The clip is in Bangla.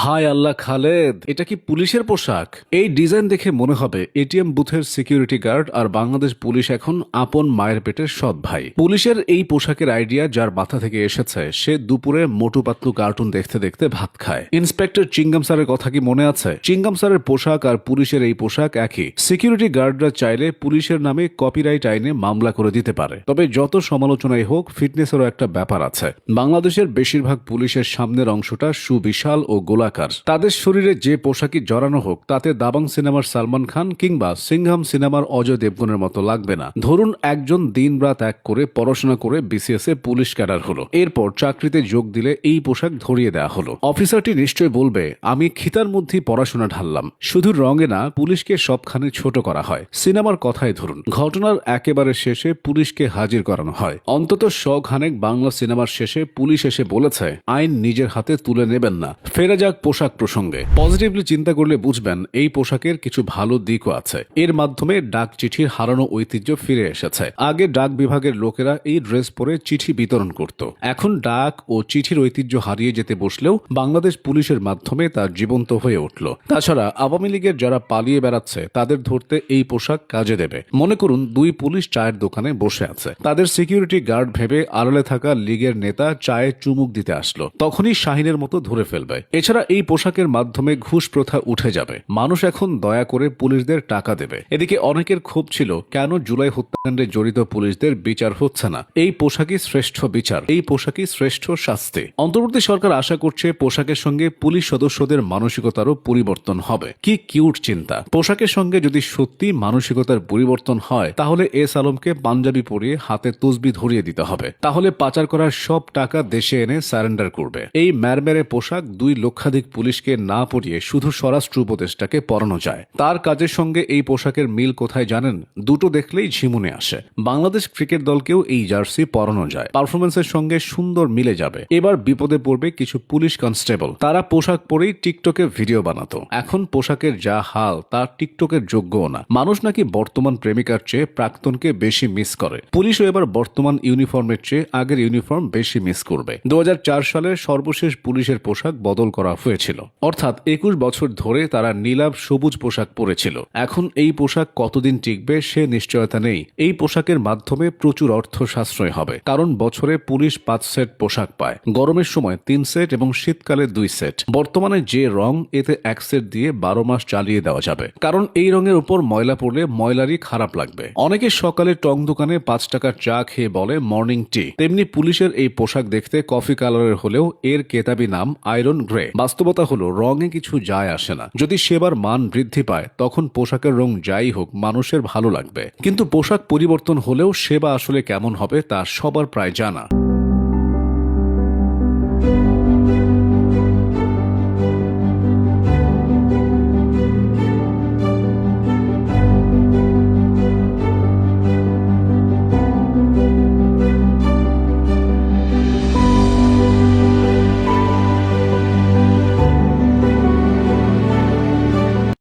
হায় আল্লাহ খালেদ, এটা কি পুলিশের পোশাক? এই ডিজাইন দেখে মনে হবে এটিএম বুথের সিকিউরিটি গার্ড আর বাংলাদেশ পুলিশ এখন আপন মায়ের পেটের সৎ ভাই। পুলিশের এই পোশাকের আইডিয়া যার মাথা থেকে এসেছে সে দুপুরে মোটু পাতলু কার্টুন দেখতে দেখতে ভাত খায়। ইন্সপেক্টর চিঙ্গাম স্যারের কথা কি মনে আছে? চিঙ্গাম স্যারের পোশাক আর পুলিশের এই পোশাক একই। সিকিউরিটি গার্ডরা চাইলে পুলিশের নামে কপিরাইট আইনে মামলা করে দিতে পারে। তবে যত সমালোচনাই হোক, ফিটনেসেরও একটা ব্যাপার আছে। বাংলাদেশের বেশিরভাগ পুলিশের সামনের অংশটা সুবিশাল ও গোলাকার। তাদের শরীরে যে পোশাকই জড়ানো হোক তাতে দাবাং সিনেমার সালমান খান কিংবা সিংহাম সিনেমার অজয় দেবগনের মতো লাগবে না। ধরুন একজন দিন রাত এক করে পড়াশোনা করে বিসিএস এ পুলিশ ক্যাডার হলো, এরপর চাকরিতে যোগ দিলে এই পোশাক ধরিয়ে দেওয়া হলো। অফিসারটি নিশ্চয় বলবে, আমি খিতার মধ্যেই পড়াশোনা ঢাললাম। শুধু রঙে না, পুলিশকে সবখানে ছোট করা হয়। সিনেমার কথাই ধরুন, ঘটনার একেবারে শেষে পুলিশকে হাজির করানো হয়। অন্তত শখানেক বাংলা সিনেমার শেষে পুলিশ এসে বলেছে আইন নিজের হাতে তুলে নেবেন না। ফেরা যাক পোশাক প্রসঙ্গে। পজিটিভলি চিন্তা করলে বুঝবেন এই পোশাকের কিছু ভালো দিকও আছে। এর মাধ্যমে ডাক চিঠির হারানো ঐতিহ্য ফিরে এসেছে। আগে ডাক বিভাগের লোকেরা এই ড্রেস পরে চিঠি বিতরণ করত। এখন ডাক ও চিঠির ঐতিহ্য হারিয়ে যেতে বসলেও বাংলাদেশ পুলিশের মাধ্যমে তা জীবন্ত হয়ে উঠল। তাছাড়া আওয়ামী লীগের যারা পালিয়ে বেড়াচ্ছে তাদের ধরতে এই পোশাক কাজে দেবে। মনে করুন দুই পুলিশ চায়ের দোকানে বসে আছে, তাদের সিকিউরিটি গার্ড ভেবে আড়ালে থাকা লীগের নেতা চায়ে চুমুক দিতে আসলো, তখনই শাহিনের মতো ধরে ফেলবে। এছাড়া এই পোশাকের মাধ্যমে ঘুষ প্রথা উঠে যাবে। মানুষ এখন দয়া করে পুলিশদের টাকা দেবে। এদিকে অনেকের ক্ষোভ ছিল কেন জুলাই হত্যাকাণ্ডে জড়িত পুলিশদের বিচার হচ্ছে না। এই পোশাকই শ্রেষ্ঠ বিচার, এই পোশাকই শ্রেষ্ঠ শাস্তি। অন্তর্বর্তী সরকার আশা করছে পোশাকের সঙ্গে পুলিশ সদস্যদের মানসিকতারও পরিবর্তন হবে। কি কিউট চিন্তা! পোশাকের সঙ্গে যদি সত্যি মানসিকতার পরিবর্তন হয় তাহলে এস আলমকে পাঞ্জাবি পরিয়ে হাতে তসবি ধরিয়ে দিতে হবে। তাহলে পাচার করার সব টাকা দেশে এনে সারেন্ডার করবে। এই ম্যারমেরে পোশাক 2 লক্ষাধিক পুলিশকে না পরিয়ে শুধু স্বরাষ্ট্র উপদেষ্টাকে পরানো যায়। তার কাজের সঙ্গে এই পোশাকের মিল কোথায় জানেন? দুটো দেখলেই ঝিমুনে আসে। বাংলাদেশ ক্রিকেট দলকেও এই জার্সি পরানো যায়, পারফরমেন্সের সঙ্গে সুন্দর মিলে যাবে। এবার বিপদে পড়বে কিছু পুলিশ কনস্টেবল। তারা পোশাক পরেই টিকটকে ভিডিও বানাতো। এখন পোশাকের যা হাল তা টিকটকের যোগ্যও না। মানুষ নাকি বর্তমান প্রেমিকার চেয়ে প্রাক্তনকে বেশি মিস করে। পুলিশও এবার বর্তমান ইউনিফর্মের চেয়ে আগের ইউনিফর্ম বেশি মিস করবে। 2004 সালে সর্বশেষ পুলিশের পোশাক বদল করা হয়েছিল, অর্থাৎ 21 বছর ধরে তারা নীলাভ সবুজ পোশাক পরেছিল। এখন এই পোশাক কতদিন টিকবে সে নিশ্চয়তা নেই। এই পোশাকের মাধ্যমে প্রচুর অর্থ সাশ্রয় হবে, কারণ বছরে পুলিশ 5 সেট পোশাক পায়। গরমের সময় 3 সেট এবং শীতকালে 2 সেট। বর্তমানে যে রং, এতে 1 সেট দিয়ে 12 মাস চালিয়ে দেওয়া যাবে, কারণ এই রঙের উপর ময়লা পড়লে ময়লারই খারাপ লাগবে। অনেকে সকালে টং দোকানে 5 টাকার চা খেয়ে বলে মর্নিং টি। তেমনি পুলিশের এই পোশাক দেখতে কফি কালারের হলেও এর কেতাবি নাম আয়রন গ্রে। বাস্তবতা হলো রঙে কিছু যায় আসে না। যদি সেবার মান বৃদ্ধি পায় তখন পোশাকের রং যাই হোক মানুষের ভালো লাগবে। কিন্তু পোশাক পরিবর্তন হলেও সেবা আসলে কেমন হবে তা সবার প্রায় জানা।